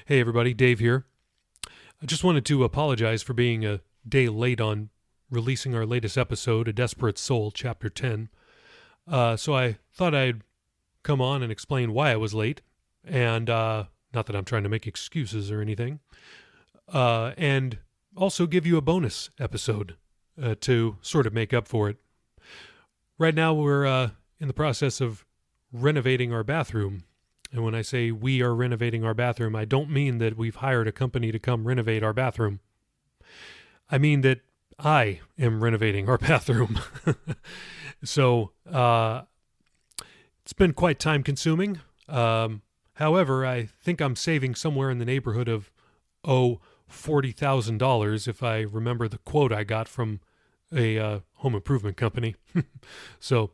Hey everybody, Dave here. I just wanted to apologize for being a day late on releasing our latest episode, A Desperate Soul, Chapter 10. So I thought I'd come on and explain why I was late, and not that I'm trying to make excuses or anything, and also give you a bonus episode to sort of make up for it. Right now we're in the process of renovating our bathroom. And when I say we are renovating our bathroom, I don't mean that we've hired a company to come renovate our bathroom. I mean that I am renovating our bathroom. So it's been quite time consuming. However, I think I'm saving somewhere in the neighborhood of, $40,000 if I remember the quote I got from a home improvement company. So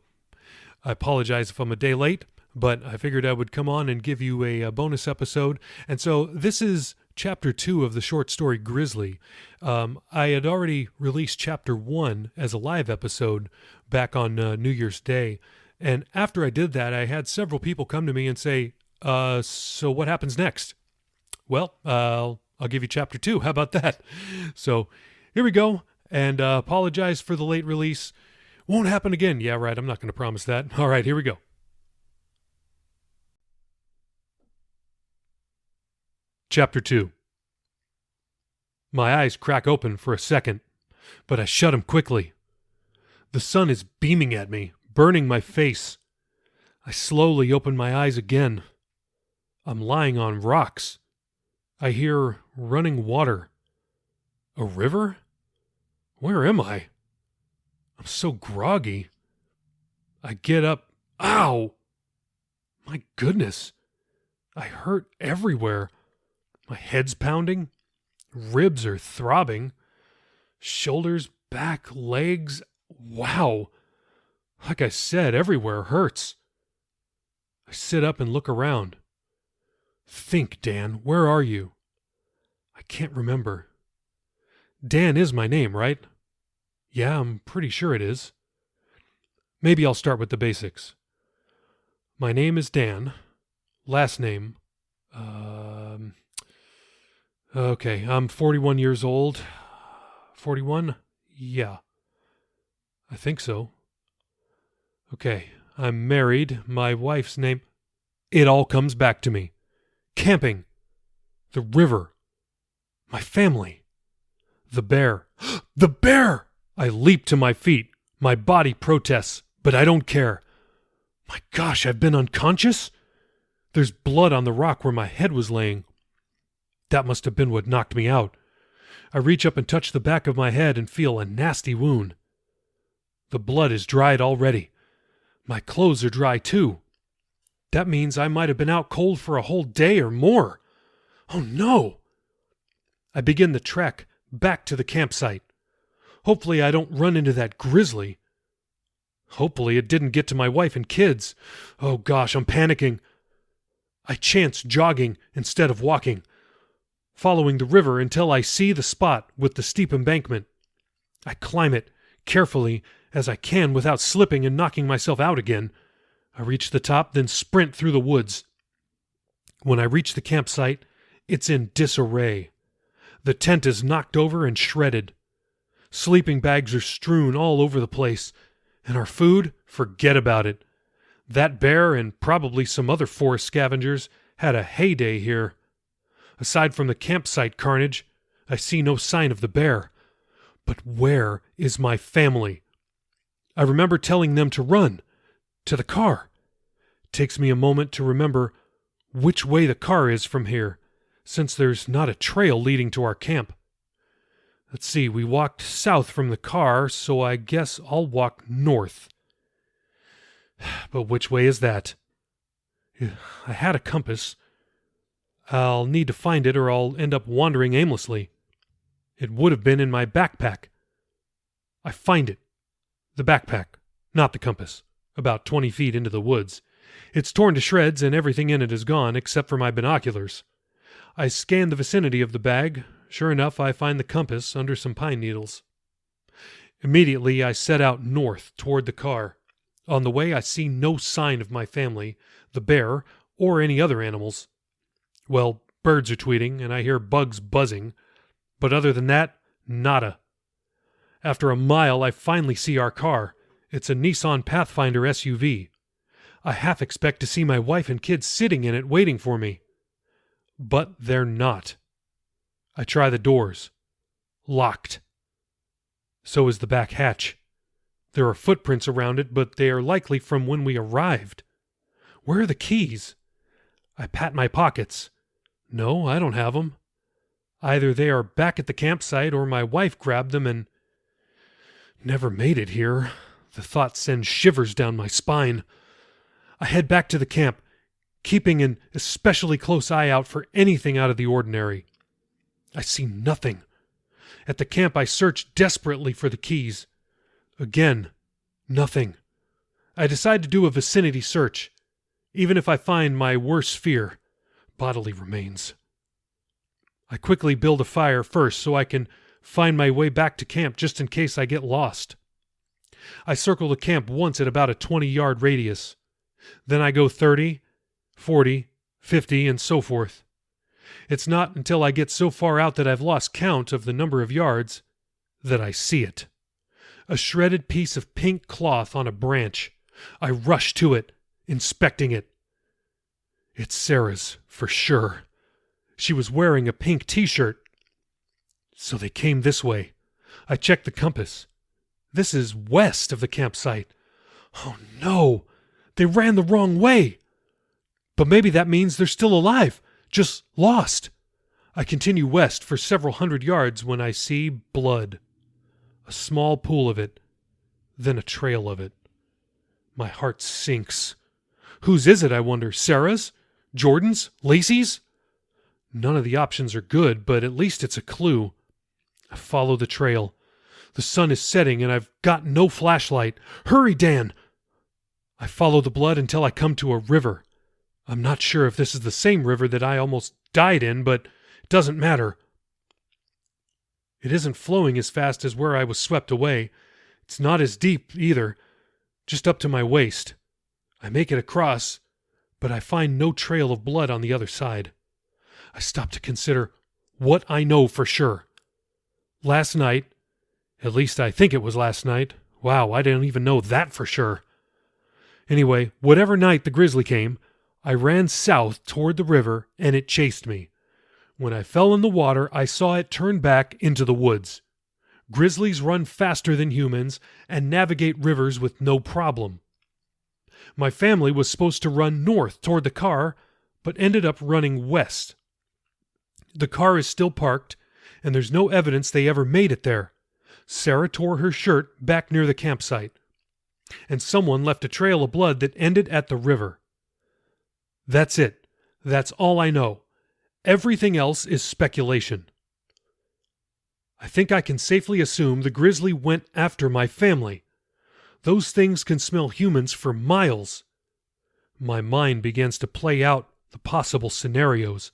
I apologize if I'm a day late, but I figured I would come on and give you a bonus episode. And so this is Chapter 2 of the short story Grizzly. I had already released Chapter 1 as a live episode back on New Year's Day. And after I did that, I had several people come to me and say, so what happens next? Well, I'll give you Chapter 2. How about that? So here we go. And apologize for the late release. Won't happen again. Yeah, right. I'm not going to promise that. All right, here we go. Chapter 2. My eyes crack open for a second, but I shut them quickly. The sun is beaming at me, burning my face. I slowly open my eyes again. I'm lying on rocks. I hear running water. A river? Where am I? I'm so groggy. I get up. Ow! My goodness. I hurt everywhere. My head's pounding. Ribs are throbbing. Shoulders, back, legs. Wow. Like I said, everywhere hurts. I sit up and look around. Think, Dan, where are you? I can't remember. Dan is my name, right? Yeah, I'm pretty sure it is. Maybe I'll start with the basics. My name is Dan. Last name, okay, I'm 41 years old. 41? Yeah. I think so. Okay, I'm married. My wife's name... It all comes back to me. Camping. The river. My family. The bear. The bear! I leap to my feet. My body protests, but I don't care. My gosh, I've been unconscious? There's blood on the rock where my head was laying. That must have been what knocked me out. I reach up and touch the back of my head and feel a nasty wound. The blood is dried already. My clothes are dry too. That means I might have been out cold for a whole day or more. Oh no! I begin the trek back to the campsite. Hopefully I don't run into that grizzly. Hopefully it didn't get to my wife and kids. Oh gosh, I'm panicking. I chance jogging instead of walking, following the river until I see the spot with the steep embankment. I climb it carefully as I can without slipping and knocking myself out again. I reach the top, then sprint through the woods. When I reach the campsite, it's in disarray. The tent is knocked over and shredded. Sleeping bags are strewn all over the place, and our food, forget about it. That bear and probably some other forest scavengers had a heyday here. Aside from the campsite carnage, I see no sign of the bear. But where is my family? I remember telling them to run. To the car. Takes me a moment to remember which way the car is from here, since there's not a trail leading to our camp. Let's see, we walked south from the car, so I guess I'll walk north. But which way is that? I had a compass. I'll need to find it or I'll end up wandering aimlessly. It would have been in my backpack. I find it. The backpack, not the compass. About 20 feet into the woods. It's torn to shreds and everything in it is gone except for my binoculars. I scan the vicinity of the bag. Sure enough, I find the compass under some pine needles. Immediately, I set out north toward the car. On the way, I see no sign of my family, the bear, or any other animals. Well, birds are tweeting and I hear bugs buzzing. But other than that, nada. After a mile, I finally see our car. It's a Nissan Pathfinder SUV. I half expect to see my wife and kids sitting in it waiting for me. But they're not. I try the doors. Locked. So is the back hatch. There are footprints around it, but they are likely from when we arrived. Where are the keys? I pat my pockets. No, I don't have them. Either they are back at the campsite or my wife grabbed them and never made it here. The thought sends shivers down my spine. I head back to the camp, keeping an especially close eye out for anything out of the ordinary. I see nothing. At the camp, I search desperately for the keys. Again, nothing. I decide to do a vicinity search, even if I find my worst fear, bodily remains. I quickly build a fire first so I can find my way back to camp just in case I get lost. I circle the camp once at about a 20-yard radius. Then I go 30, 40, 50, and so forth. It's not until I get so far out that I've lost count of the number of yards that I see it. A shredded piece of pink cloth on a branch. I rush to it, inspecting it. It's Sarah's, for sure. She was wearing a pink t-shirt. So they came this way. I checked the compass. This is west of the campsite. Oh no! They ran the wrong way! But maybe that means they're still alive, just lost. I continue west for several hundred yards when I see blood. A small pool of it, then a trail of it. My heart sinks. Whose is it, I wonder? Sarah's? Jordan's? Lacey's? None of the options are good, but at least it's a clue. I follow the trail. The sun is setting and I've got no flashlight. Hurry, Dan! I follow the blood until I come to a river. I'm not sure if this is the same river that I almost died in, but it doesn't matter. It isn't flowing as fast as where I was swept away. It's not as deep either, just up to my waist. I make it across, but I find no trail of blood on the other side. I stop to consider what I know for sure. Last night, at least I think it was last night. Wow, I didn't even know that for sure. Anyway, whatever night the Grizzly came, I ran south toward the river and it chased me. When I fell in the water, I saw it turn back into the woods. Grizzlies run faster than humans and navigate rivers with no problem. My family was supposed to run north toward the car, but ended up running west. The car is still parked, and there's no evidence they ever made it there. Sarah tore her shirt back near the campsite, and someone left a trail of blood that ended at the river. That's it. That's all I know. Everything else is speculation. I think I can safely assume the Grizzly went after my family. Those things can smell humans for miles. My mind begins to play out the possible scenarios.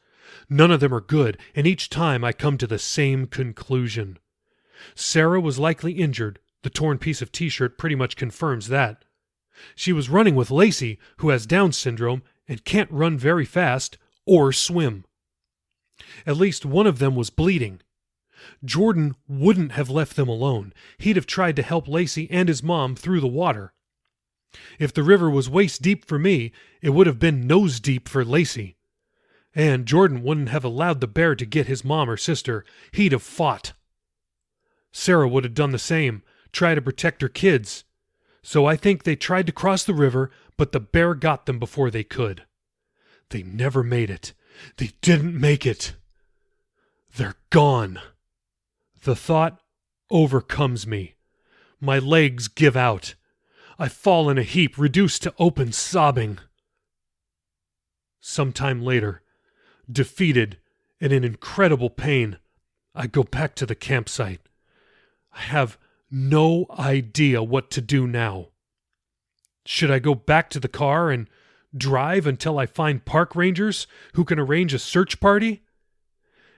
None of them are good, and each time I come to the same conclusion. Sarah was likely injured. The torn piece of t-shirt pretty much confirms that. She was running with Lacey, who has Down syndrome and can't run very fast or swim. At least one of them was bleeding. Jordan wouldn't have left them alone. He'd have tried to help Lacey and his mom through the water. If the river was waist deep for me, it would have been nose deep for Lacey. And Jordan wouldn't have allowed the bear to get his mom or sister. He'd have fought. Sarah would have done the same, try to protect her kids. So I think they tried to cross the river, but the bear got them before they could. They never made it. They didn't make it. They're gone. The thought overcomes me. My legs give out. I fall in a heap, reduced to open sobbing. Sometime later, defeated and in incredible pain, I go back to the campsite. I have no idea what to do now. Should I go back to the car and drive until I find park rangers who can arrange a search party?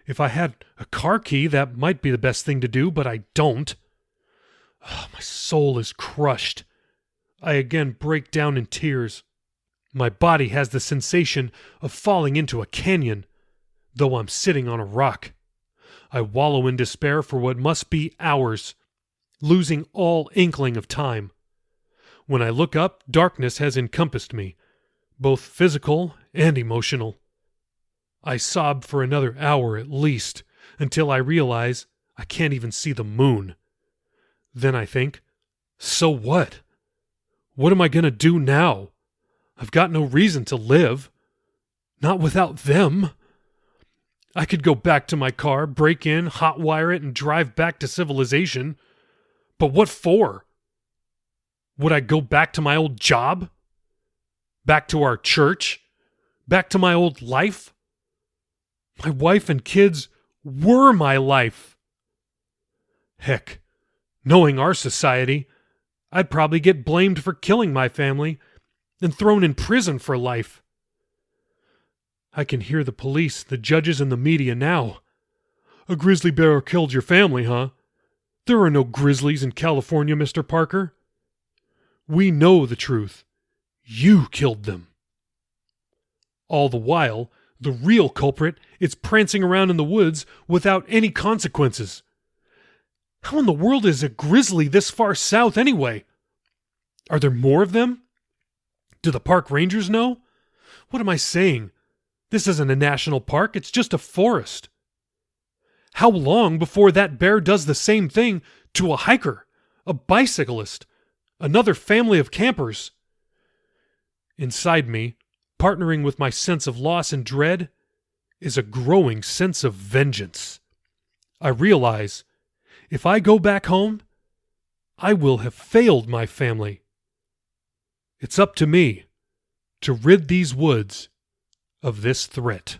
If I had a car key, that might be the best thing to do, but I don't. My soul is crushed. I again break down in tears. My body has the sensation of falling into a canyon. though I'm sitting on a rock. I wallow in despair for what must be hours, losing all inkling of time. When I look up, darkness has encompassed me, both physical and emotional. I sob for another hour at least, until I realize I can't even see the moon. Then I think, so what? What am I going to do now? I've got no reason to live. Not without them. I could go back to my car, break in, hotwire it, and drive back to civilization. But what for? Would I go back to my old job? Back to our church? Back to my old life? My wife and kids were my life. Heck, knowing our society, I'd probably get blamed for killing my family and thrown in prison for life. I can hear the police, the judges, and the media now. A grizzly bear killed your family, huh? There are no grizzlies in California, Mr. Parker. We know the truth. You killed them. All the while, the real culprit is prancing around in the woods without any consequences. How in the world is a grizzly this far south anyway? Are there more of them? Do the park rangers know? What am I saying? This isn't a national park, it's just a forest. How long before that bear does the same thing to a hiker, a bicyclist, another family of campers? Inside me, partnering with my sense of loss and dread, is a growing sense of vengeance. I realize, if I go back home, I will have failed my family. It's up to me to rid these woods of this threat.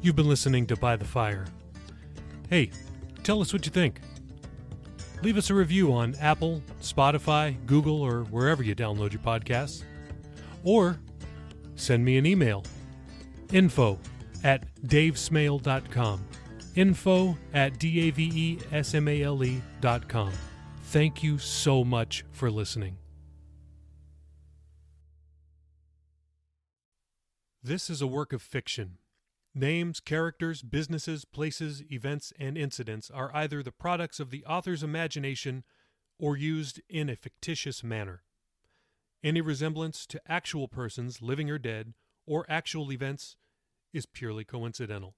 You've been listening to By the Fire. Hey, tell us what you think. Leave us a review on Apple, Spotify, Google, or wherever you download your podcasts. Or send me an email. info@davesmail.com. info@davesmale.com. Thank you so much for listening. This is a work of fiction. Names, characters, businesses, places, events, and incidents are either the products of the author's imagination or used in a fictitious manner. Any resemblance to actual persons, living or dead, or actual events is purely coincidental.